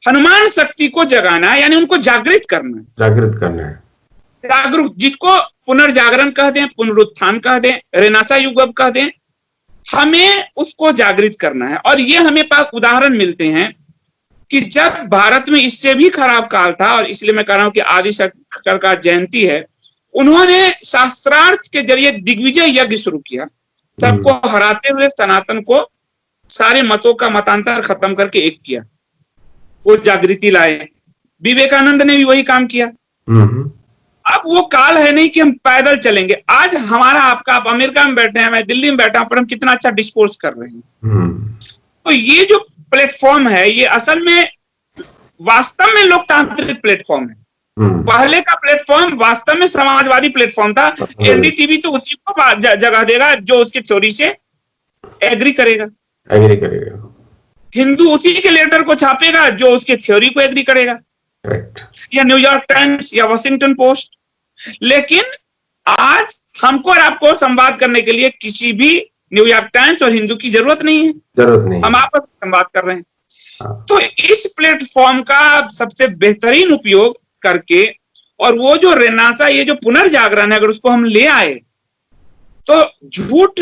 हनुमान शक्ति को जगाना है, यानी उनको जागृत करना है। जागरूक, जिसको पुनर्जागरण कह दें, पुनरुत्थान कह दें, रेनेसां युग कह दें, हमें उसको जागृत करना है। और ये हमें पास उदाहरण मिलते हैं कि जब भारत में इससे भी खराब काल था, और इसलिए मैं कह रहा हूं कि आदि शंकर का जयंती है, उन्होंने शास्त्रार्थ के जरिए दिग्विजय यज्ञ शुरू किया, सबको हराते हुए सनातन को सारे मतों का मतांतर खत्म करके एक किया, वो जागृति लाए। विवेकानंद ने भी वही काम किया। अब वो काल है नहीं कि हम पैदल चलेंगे। आज हमारा आपका, आप अमेरिका में बैठे हैं, मैं दिल्ली में बैठा हूं, पर हम कितना अच्छा डिस्कोर्स कर रहे हैं। तो ये जो प्लेटफॉर्म है, ये असल में वास्तव में लोकतांत्रिक प्लेटफॉर्म है। पहले का प्लेटफॉर्म वास्तव में समाजवादी प्लेटफॉर्म था। एनडीटीवी तो उसी को जगह देगा जो उसकी थ्योरी से एग्री करेगा। हिंदू उसी के लेटर को छापेगा जो उसके थ्योरी को एग्री करेगा, या न्यूयॉर्क टाइम्स या वॉशिंगटन पोस्ट। लेकिन आज हमको और आपको संवाद करने के लिए किसी भी न्यूयॉर्क टाइम्स और हिंदू की जरूरत नहीं है। हम आपस में संवाद कर रहे हैं। तो इस प्लेटफॉर्म का सबसे बेहतरीन उपयोग करके, और वो जो रेनासा, ये जो पुनर्जागरण है, अगर उसको हम ले आए तो झूठ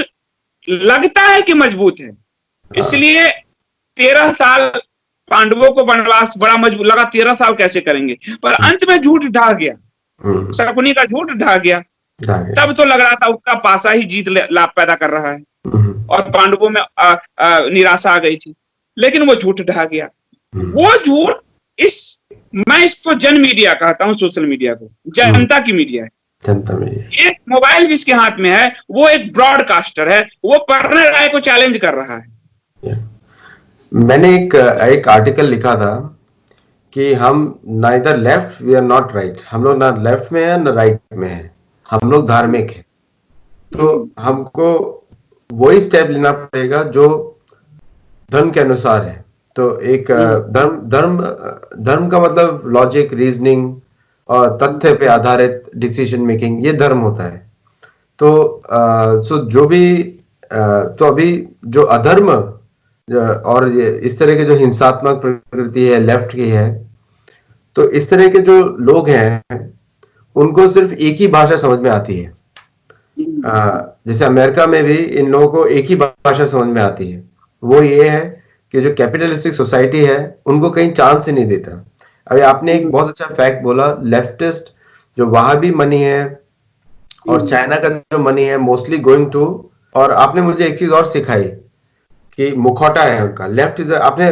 लगता है कि मजबूत है। इसलिए 13 साल पांडवों को वनवास बड़ा मजबूत लगा, 13 साल कैसे करेंगे, पर अंत में झूठ ढा गया। शकुनी का झूठ ढा गया। तब तो लग रहा था उसका पासा ही जीत लाभ पैदा कर रहा है और पांडवों में निराशा आ गई थी, लेकिन वो झूठ ढा गया। वो झूठ, मैं इसको जन मीडिया कहता हूं, सोशल मीडिया को जनता की मीडिया है। एक मोबाइल जिसके हाथ में है वो एक ब्रॉडकास्टर है, वो पढ़ने राय को चैलेंज कर रहा है। मैंने एक आर्टिकल लिखा था कि हम neither left, we are not right. हम लोग ना लेफ्ट में है ना राइट में है, हम लोग धार्मिक है। तो हमको वही स्टेप लेना पड़ेगा जो धर्म के अनुसार है। तो एक धर्म का मतलब लॉजिक, रीजनिंग और तथ्य पे आधारित डिसीजन मेकिंग, ये धर्म होता है। तो जो भी तो अभी जो अधर्म और इस तरह के जो हिंसात्मक प्रकृति है लेफ्ट की है, तो इस तरह के जो लोग हैं उनको सिर्फ एक ही भाषा समझ में आती है। जैसे अमेरिका में भी इन लोगों को एक ही भाषा समझ में आती है, वो ये है कि जो कैपिटलिस्टिक सोसाइटी है उनको कहीं चांस ही नहीं देता। अभी आपने एक बहुत अच्छा फैक्ट बोला, लेफ्टिस्ट जो वहाबी मनी है और चाइना का जो मनी है मोस्टली गोइंग टू, और आपने मुझे एक चीज और सिखाई कि मुखौटा है उनका। लेफ्ट इज, आपने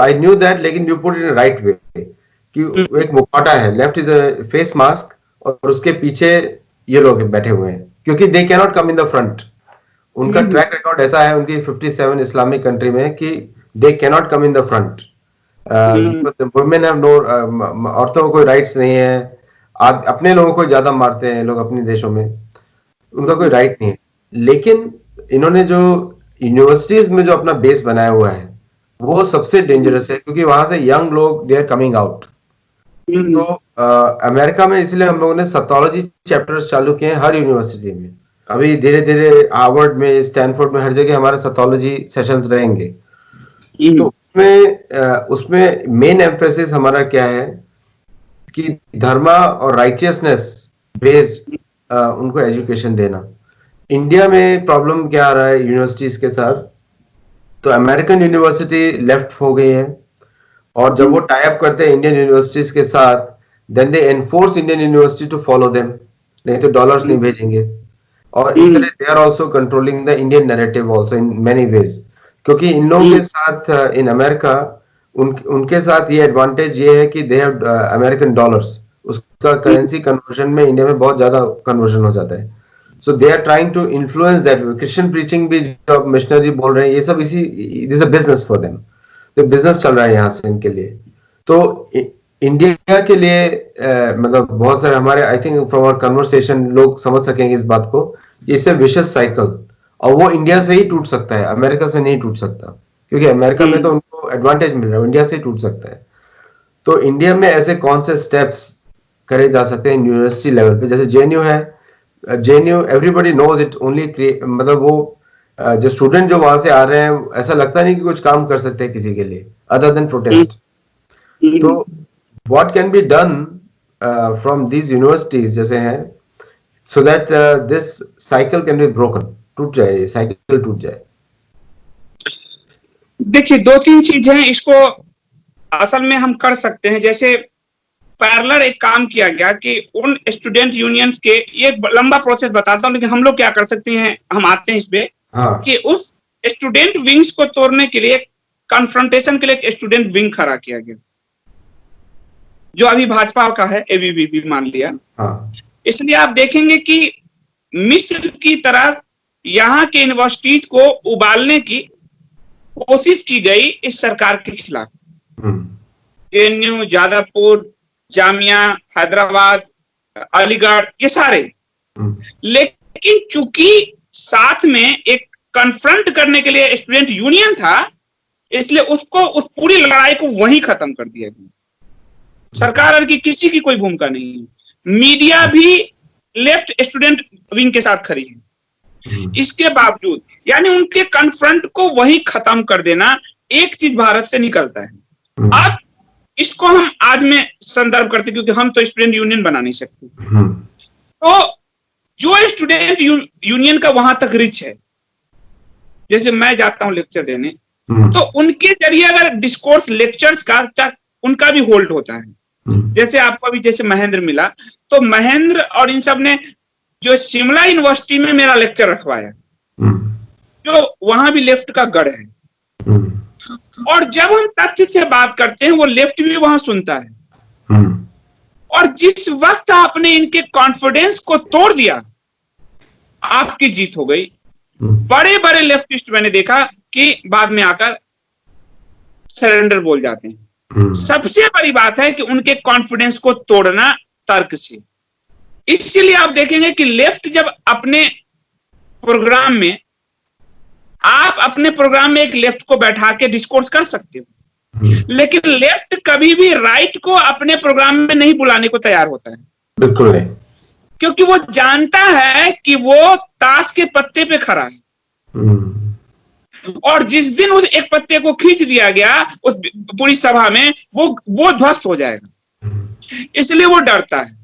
आई न्यू दैट, लेकिन you put in right way कि एक मुखौटा है, left is a face mask, और उसके पीछे ये लोग बैठे हुए हैं क्योंकि they can not come in the front. उनका ट्रैक रिकॉर्ड ऐसा है उनकी 57 इस्लामिक कंट्री में कि they can not come in the front. Women have no, औरतों को कोई राइट्स नहीं है। अपने लोगों को ज्यादा मारते हैं लोग अपने देशों में, उनका कोई राइट नहीं है। लेकिन इन्होंने जो यूनिवर्सिटीज में जो अपना बेस बनाया हुआ है वो सबसे डेंजरस है क्योंकि वहां से यंग लोग दे आर कमिंग आउट। तो अमेरिका में इसलिए हम लोगों ने सतोलॉजी चैप्टर्स चालू किए हैं हर यूनिवर्सिटी में। अभी धीरे धीरे हार्वर्ड में, स्टैनफोर्ड में, हर जगह हमारे सतोलॉजी सेशंस रहेंगे। तो उसमें मेन एम्फेसिस हमारा क्या है कि धर्मा और राइचियसनेस बेस्ड उनको एजुकेशन देना। इंडिया में प्रॉब्लम क्या आ रहा है यूनिवर्सिटीज के साथ, तो अमेरिकन यूनिवर्सिटी लेफ्ट हो गई है और जब वो टाई अप करते हैं इंडियन यूनिवर्सिटीज के साथ, then they enforce Indian university to follow them, नहीं तो डॉलर्स नहीं भेजेंगे। और इस तरह they are also controlling the Indian narrative also in many ways, क्योंकि इन लोगों के साथ इन अमेरिका उनके साथ ये एडवांटेज ये है कि दे हैव अमेरिकन डॉलर्स, उसका करेंसी कन्वर्जन में इंडिया में बहुत ज्यादा कन्वर्जन हो जाता है। So they are trying to influence that. Christian preaching भी जो मिशनरी बोल रहे हैं, ये सब इसी, this is a business for them. तो बिजनेस चल रहा है यहाँ से इनके लिए। तो इंडिया के लिए मतलब बहुत सारे हमारे, I think from our conversation लोग समझ सकेंगे इस बात को, इट्स अ विशियस साइकिल, और वो इंडिया से ही टूट सकता है, अमेरिका से नहीं टूट सकता, क्योंकि अमेरिका में तो उनको एडवांटेज मिल रहा है, इंडिया से ही टूट सकता है। तो इंडिया में ऐसे कौन से स्टेप्स करे जा सकते हैं यूनिवर्सिटी लेवल पे? जैसे जेएनयू है, JNU everybody knows it, only मतलब वो जो स्टूडेंट जो वहां से आ रहे हैं, ऐसा लगता नहीं कि कुछ काम कर सकते हैं किसी के लिए अदर देन प्रोटेस्ट। तो what can be done from these universities जैसे हैं, so that this cycle can be broken, टूट जाए, साइकिल टूट जाए? देखिए, 2-3 चीजें इसको असल में हम कर सकते हैं। जैसे पैरेलल एक काम किया गया कि उन स्टूडेंट यूनियंस के, ये लंबा प्रोसेस बताता हूं, लेकिन हम लोग क्या कर सकते हैं, हम आते हैं इस पे कि उस स्टूडेंट विंग्स को तोड़ने के लिए, कन्फ्रंटेशन के लिए एक स्टूडेंट विंग खड़ा किया गया, जो अभी भाजपा का है, एबीवीपी मान लिया। इसलिए आप देखेंगे कि मिस्र की तरह यहाँ के यूनिवर्सिटीज को उबालने की कोशिश की गई इस सरकार के खिलाफ। जेएनयू, जादवपुर, जामिया, हैदराबाद, अलीगढ़, ये सारे। लेकिन चूंकि साथ में एक कन्फ्रंट करने के लिए स्टूडेंट यूनियन था, इसलिए उसको, उस पूरी लड़ाई को वहीं खत्म कर दिया गया। सरकार की किसी की कोई भूमिका नहीं है। मीडिया भी लेफ्ट स्टूडेंट विंग के साथ खड़ी है। इसके बावजूद यानी उनके कन्फ्रंट को वहीं खत्म कर देना, एक चीज भारत से निकलता है। अब इसको हम आज में संदर्भ करते, क्योंकि हम तो स्टूडेंट यूनियन बना नहीं सकते। तो जो स्टूडेंट यूनियन का वहां तक रिच है, जैसे मैं जाता हूं लेक्चर देने, तो उनके जरिए अगर डिस्कोर्स लेक्चर्स का उनका भी होल्ड होता है। जैसे आपको अभी जैसे महेंद्र मिला, तो महेंद्र और इन सब ने जो शिमला यूनिवर्सिटी में मेरा लेक्चर रखवाया, जो वहां भी लेफ्ट का गढ़ है। और जब हम तथ्य से बात करते हैं, वो लेफ्ट भी वहां सुनता है। और जिस वक्त आपने इनके कॉन्फिडेंस को तोड़ दिया, आपकी जीत हो गई। बड़े बड़े लेफ्टिस्ट मैंने देखा कि बाद में आकर सरेंडर बोल जाते हैं। सबसे बड़ी बात है कि उनके कॉन्फिडेंस को तोड़ना तर्क से। इसलिए आप देखेंगे कि लेफ्ट जब अपने प्रोग्राम में, आप अपने प्रोग्राम में एक लेफ्ट को बैठा के डिस्कोर्स कर सकते हो, लेकिन लेफ्ट कभी भी राइट को अपने प्रोग्राम में नहीं बुलाने को तैयार होता है। बिल्कुल नहीं, क्योंकि वो जानता है कि वो ताश के पत्ते पे खड़ा है, और जिस दिन उस एक पत्ते को खींच दिया गया उस पूरी सभा में, वो ध्वस्त हो जाएगा। इसलिए वो डरता है।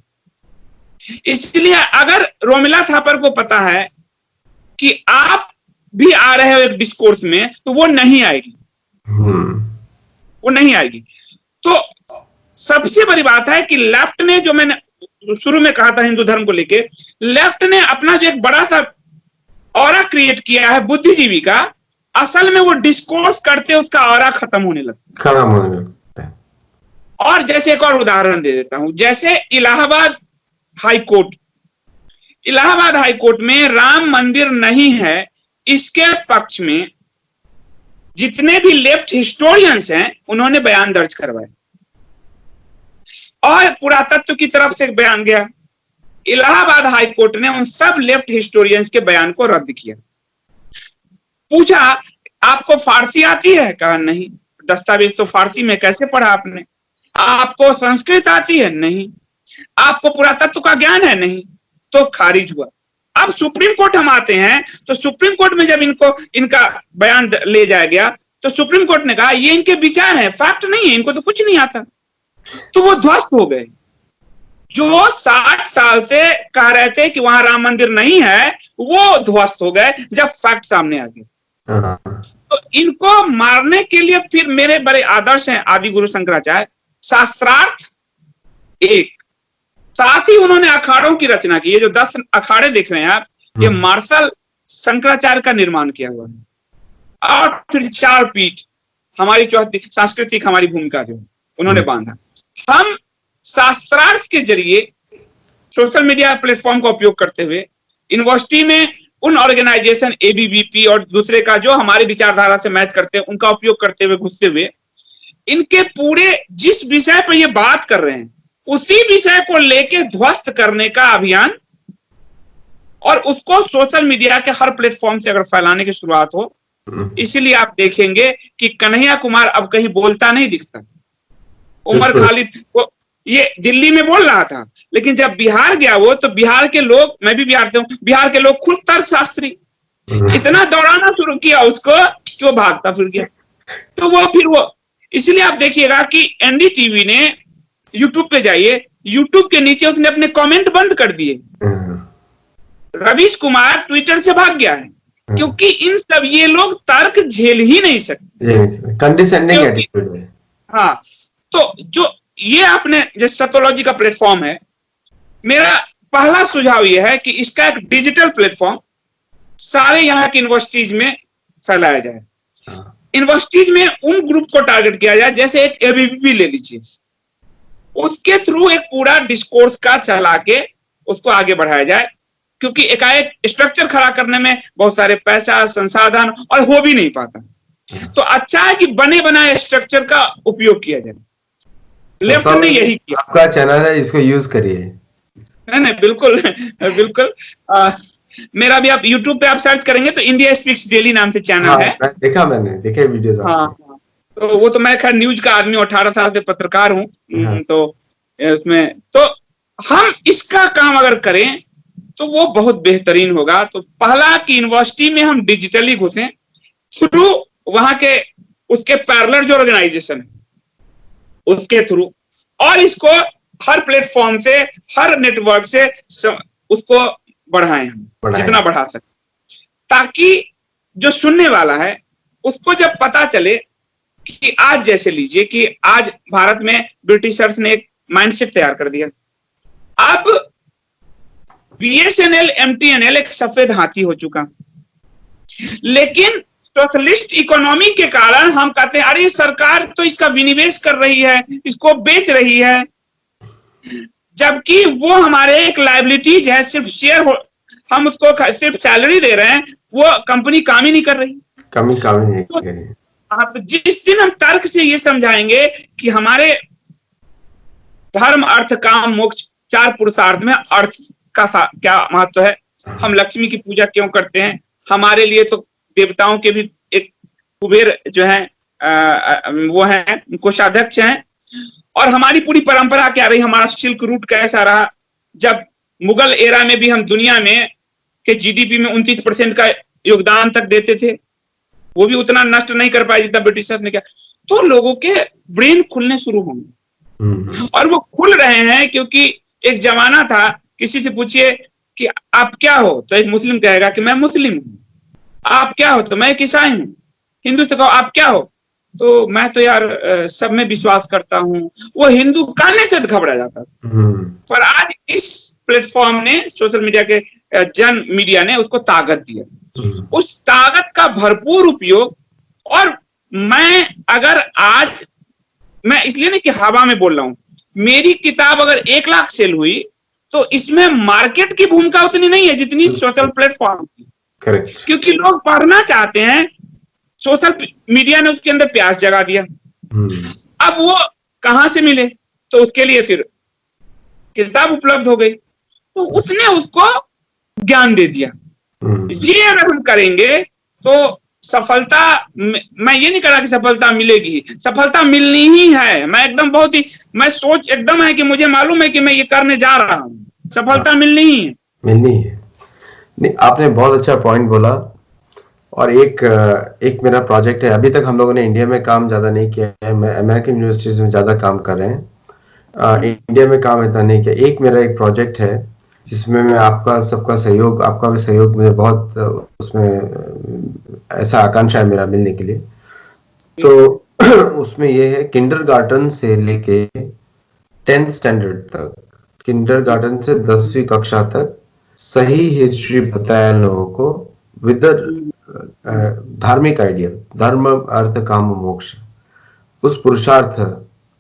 इसलिए अगर रोमिला थापर को पता है कि आप भी आ रहे हो एक डिस्कोर्स में, तो वो नहीं आएगी, वो नहीं आएगी। तो सबसे बड़ी बात है कि लेफ्ट ने, जो मैंने शुरू में कहा था हिंदू धर्म को लेके, लेफ्ट ने अपना जो एक बड़ा सा ऑरा क्रिएट किया है बुद्धिजीवी का, असल में वो डिस्कोर्स करते उसका ऑरा खत्म होने लगता है। और जैसे एक और उदाहरण दे देता हूं, जैसे इलाहाबाद हाई कोर्ट में राम मंदिर नहीं है, इसके पक्ष में जितने भी लेफ्ट हिस्टोरियंस हैं, उन्होंने बयान दर्ज करवाए, और पुरातत्व की तरफ से एक बयान गया। इलाहाबाद हाई कोर्ट ने उन सब लेफ्ट हिस्टोरियंस के बयान को रद्द किया। पूछा, आपको फारसी आती है? कहा नहीं। दस्तावेज तो फारसी में, कैसे पढ़ा आपने? आपको संस्कृत आती है? नहीं। आपको पुरातत्व का ज्ञान है? नहीं। तो खारिज हुआ। अब सुप्रीम कोर्ट हम आते हैं, तो सुप्रीम कोर्ट में जब इनका बयान ले जाया गया, तो सुप्रीम कोर्ट ने कहा ये इनके विचार है, फैक्ट नहीं है, इनको तो कुछ नहीं आता। तो वो ध्वस्त हो गए। जो 60 साल से कह रहे थे कि वहां राम मंदिर नहीं है, वो ध्वस्त हो गए जब फैक्ट सामने आ गए। तो इनको मारने के लिए फिर मेरे बड़े आदर्श हैं आदि गुरु शंकराचार्य, शास्त्रार्थ एक, साथ ही उन्होंने अखाड़ों की रचना की। ये जो 10 अखाड़े देख रहे हैं आप, ये मार्शल शंकराचार्य का निर्माण किया हुआ है। और फिर 4 पीठ, हमारी चौथी सांस्कृतिक हमारी भूमिका जो उन्होंने बांधा। हम शास्त्रार्थ के जरिए सोशल मीडिया प्लेटफॉर्म का उपयोग करते हुए यूनिवर्सिटी में उन ऑर्गेनाइजेशन एबीवीपी और दूसरे का जो हमारे विचारधारा से मैच करते हैं, उनका उपयोग करते हुए, घुसते हुए, इनके पूरे जिस विषय पर ये बात कर रहे हैं, उसी विषय को लेके ध्वस्त करने का अभियान, और उसको सोशल मीडिया के हर प्लेटफॉर्म से अगर फैलाने की शुरुआत हो। इसीलिए आप देखेंगे कि कन्हैया कुमार अब कहीं बोलता नहीं दिखता। उमर खालिद को ये दिल्ली में बोल रहा था, लेकिन जब बिहार गया वो, तो बिहार के लोग, मैं भी बिहार से हूं, बिहार के लोग खुद तर्कशास्त्री, इतना दौड़ाना शुरू किया उसको कि वो भागता फिर गया। तो वो इसलिए आप देखिएगा कि एनडीटीवी ने, यूट्यूब पे जाइए, यूट्यूब के नीचे उसने अपने कमेंट बंद कर दिए। रवीश कुमार ट्विटर से भाग गया है, क्योंकि इन सब ये लोग तर्क झेल ही नहीं सकते, कंडिशनिंग एटीट्यूड है। हाँ, तो जो ये आपने जो सतोलॉजी का प्लेटफॉर्म है, मेरा पहला सुझाव ये है कि इसका एक डिजिटल प्लेटफॉर्म सारे यहाँ की यूनिवर्सिटीज में फैलाया जाए। यूनिवर्सिटीज में उन ग्रुप को टारगेट किया जाए, जैसे एक एबीवीपी ले लीजिए, उसके थ्रू एक पूरा डिस्कोर्स का चला के उसको आगे बढ़ाया जाए, क्योंकि एकाएक स्ट्रक्चर खड़ा करने में बहुत सारे पैसा, संसाधन और हो भी नहीं पाता। तो अच्छा है कि बने बनाए स्ट्रक्चर का उपयोग किया जाए। लेफ्ट ने यही किया। आपका चैनल है, इसको यूज करिए। नहीं, बिल्कुल बिल्कुल। मेरा भी आप YouTube पे आप सर्च करेंगे तो इंडिया स्पीक्स डेली नाम से चैनल है। मैंने देखे वीडियोस आपके। हाँ, तो वो तो मैं खैर न्यूज का आदमी, 18 साल से पत्रकार हूँ। तो उसमें तो हम इसका काम अगर करें तो वो बहुत बेहतरीन होगा। तो पहला कि यूनिवर्सिटी में हम डिजिटली घुसें थ्रू वहां के उसके पैरेलल जो ऑर्गेनाइजेशन है उसके थ्रू, और इसको हर प्लेटफॉर्म से, हर नेटवर्क से उसको बढ़ाएं हम जितना बढ़ा सके, ताकि जो सुनने वाला है उसको जब पता चले कि आज जैसे लीजिए कि आज भारत में ब्रिटिशर्स ने एक माइंडसेट तैयार कर दिया। अब BSNL, MTNL एक सफेद हाथी हो चुका, लेकिन सोशलिस्ट इकोनॉमी के कारण हम कहते हैं अरे सरकार तो इसका विनिवेश कर रही है, इसको बेच रही है, जबकि वो हमारे एक लायबिलिटीज है, सिर्फ शेयर हो, हम उसको सिर्फ सैलरी दे रहे हैं, वो कंपनी काम ही नहीं कर रही। काम ही नहीं कर रही। आप जिस दिन हम तर्क से ये समझाएंगे कि हमारे धर्म, अर्थ, काम, मोक्ष 4 पुरुषार्थ में अर्थ का क्या महत्व है, हम लक्ष्मी की पूजा क्यों करते हैं, हमारे लिए तो देवताओं के भी एक कुबेर जो है वो है कोषाध्यक्ष हैं, और हमारी पूरी परंपरा क्या रही, हमारा सिल्क रूट कैसा रहा। जब मुगल एरा में भी हम दुनिया में के GDP में 29% का योगदान तक देते थे, वो भी उतना नष्ट नहीं कर पाए जितना ब्रिटिशर ने किया। तो लोगों के ब्रेन खुलने शुरू होंगे, और वो खुल रहे हैं क्योंकि एक जमाना था, किसी से पूछिए कि आप क्या हो तो एक मुस्लिम कहेगा कि मैं मुस्लिम हूं, आप क्या हो तो मैं एक ईसाई हूं, हिंदू से कहो आप क्या हो तो मैं तो यार सब में विश्वास करता हूं, वो हिंदू कहने से घबरा जाता था। पर आज इस प्लेटफॉर्म ने, सोशल मीडिया के जन मीडिया ने उसको ताकत दिया, उस ताकत का भरपूर उपयोग। और मैं अगर आज, मैं इसलिए नहीं कि हवा में बोल रहा हूं, मेरी किताब अगर 1 लाख सेल हुई तो इसमें मार्केट की भूमिका उतनी नहीं है जितनी सोशल प्लेटफॉर्म की। करेक्ट। क्योंकि लोग पढ़ना चाहते हैं, सोशल मीडिया ने उसके अंदर प्यास जगा दिया। अब वो कहां से मिले, तो उसके लिए फिर किताब उपलब्ध हो गई, तो उसने उसको ज्ञान दे दिया। ये अगर हम करेंगे तो सफलता, मैं ये नहीं कह रहा कि सफलता मिलेगी, सफलता मिलनी ही है। मैं एकदम बहुत ही, मैं सोच एकदम है कि मुझे मालूम है कि मैं ये करने जा रहा हूं, सफलता मिलनी ही है। नहीं, आपने बहुत अच्छा पॉइंट बोला। और एक मेरा प्रोजेक्ट है, अभी तक हम लोगों ने इंडिया में काम ज्यादा नहीं किया है, मैं अमेरिकन यूनिवर्सिटीज में ज्यादा काम कर रहे हैं, इंडिया में काम इतना नहीं किया। एक प्रोजेक्ट है जिसमें मैं आपका सबका सहयोग, आपका भी सहयोग मुझे बहुत, उसमें ऐसा आकांक्षा है मेरा मिलने के लिए। तो उसमें ये है, किंडरगार्टन से लेके 10th स्टैंडर्ड तक, किंडरगार्टन से 10वीं कक्षा तक सही हिस्ट्री बताया लोगों को विद धार्मिक आइडियल, धर्म, अर्थ, काम, मोक्ष, उस पुरुषार्थ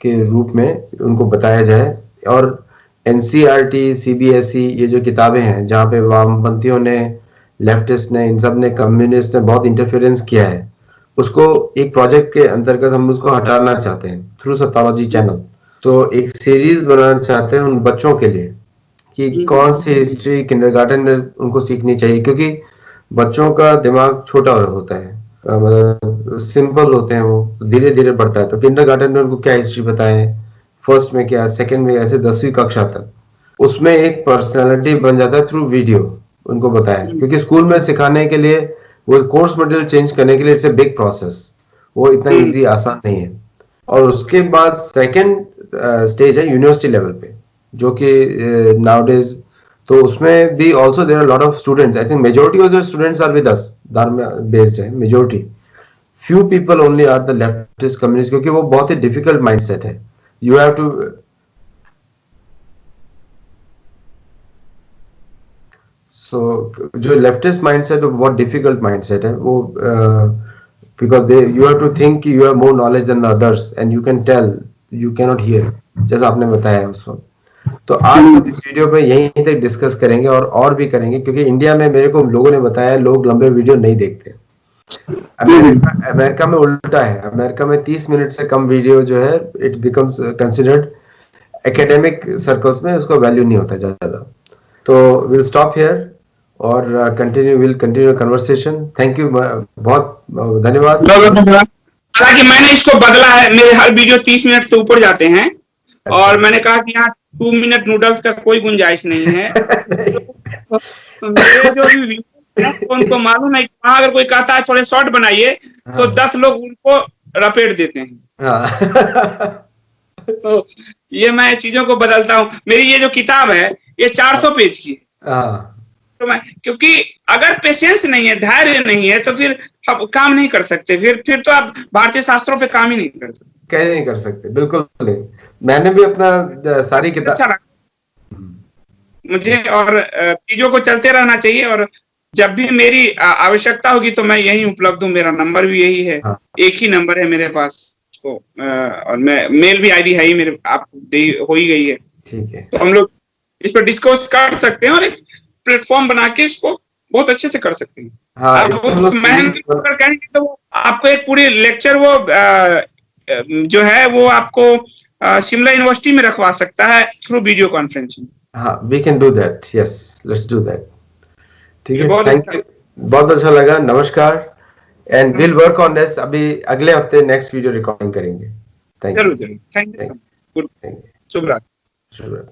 के रूप में उनको बताया जाए। और NCERT, CBSE, ये जो किताबें हैं जहाँ पे वामपंथियों ने, लेफ्टिस्ट ने, इन सब ने, कम्युनिस्ट ने बहुत इंटरफेरेंस किया है, उसको एक प्रोजेक्ट के अंतर्गत हम उसको हटाना चाहते हैं थ्रू सत्तालॉजी चैनल। तो एक सीरीज बनाना चाहते हैं उन बच्चों के लिए कि कौन सी हिस्ट्री किंडरगार्टन में उनको सीखनी चाहिए, क्योंकि बच्चों का दिमाग छोटा होता है, मतलब सिंपल होते हैं, वो धीरे धीरे बढ़ता है। तो किंडरगार्टन में उनको क्या हिस्ट्री बताएं, फर्स्ट में क्या, सेकंड में, ऐसे 10वीं कक्षा तक उसमें एक पर्सनालिटी बन जाता है थ्रू वीडियो, उनको बताएं। क्योंकि स्कूल में सिखाने के लिए, वो कोर्स मटेरियल चेंज करने के लिए इट्स ए बिग प्रोसेस, वो इतना इजी आसान नहीं है। और उसके बाद सेकंड स्टेज है यूनिवर्सिटी लेवल पे, जो कि नाउडेज, तो उसमें भी also there are lot of students, I think majority of the students are with us, धर्म बेस्ड है majority, few people only are the leftist communist, क्योंकि वो बहुत ही डिफिकल्ट माइंडसेट है। यू हैव टू, सो जो लेफ्टिस्ट माइंडसेट है बहुत डिफिकल्ट माइंडसेट है वो, because they, you have to think you have more knowledge than the others and you can tell, you can not hear, जैसा आपने बताया उस वक्त। तो आज हम इस वीडियो पे यहीं तक डिस्कस करेंगे और भी करेंगे, क्योंकि इंडिया में मेरे को लोगों ने बताया लोग लंबे वीडियो नहीं देखते। अमेरिका में उल्टा है। अमेरिका में 30 मिनट से कम वीडियो जो है it becomes considered, academic circles में उसको वैल्यू नहीं होता ज्यादा। तो विल स्टॉप हियर और will continue conversation. Thank you, बहुत धन्यवाद। हालांकि मैंने इसको बदला है, मेरे हर वीडियो 30 मिनट से ऊपर जाते हैं। अच्छा। और मैंने कहा कि यहाँ 2 मिनट नूडल्स का कोई गुंजाइश नहीं है। तो मेरे जो भी वीडियो उनको मालूम है कि वहाँ अगर कोई कहता है थोड़े शॉर्ट बनाइए, तो 10 लोग उनको रपेट देते हैं। तो ये मैं चीजों को बदलता हूँ। मेरी ये जो किताब है ये 400 पेज की है। तो मैं, क्योंकि अगर पेशेंस नहीं है, धैर्य नहीं है, तो फिर आप काम नहीं कर सकते। फिर तो आप भारतीय शास्त्रों पे काम ही नहीं कर सकते। कहीं नहीं कर सकते, बिल्कुल नहीं। मैंने भी अपना सारी किताब अच्छा मुझे, और चीजों को चलते रहना चाहिए। और जब भी मेरी आवश्यकता होगी तो मैं यही उपलब्ध हूँ। मेरा नंबर भी यही है। हाँ। एक ही नंबर है मेरे पास। तो और मैं मेल भी आईडी है ही मेरे, आपको हो ही गई है। ठीक है, तो हम लोग इस पर डिस्कस कर सकते हैं और एक प्लेटफॉर्म बना के इसको बहुत अच्छे से कर सकते हैं। हाँ, अगर कहेंगे तो आपको एक पूरी लेक्चर वो जो है वो आपको शिमला यूनिवर्सिटी में रखवा सकता है थ्रू वीडियो कॉन्फ्रेंसिंग। हाँ, we can do that. Yes, let's do that. ठीक है, थैंक यू, बहुत अच्छा लगा। नमस्कार, and will work on this. अभी अगले हफ्ते नेक्स्ट वीडियो रिकॉर्डिंग करेंगे। Thank you. जरूर, थैंक यू। गुड, शुभ रात्रि।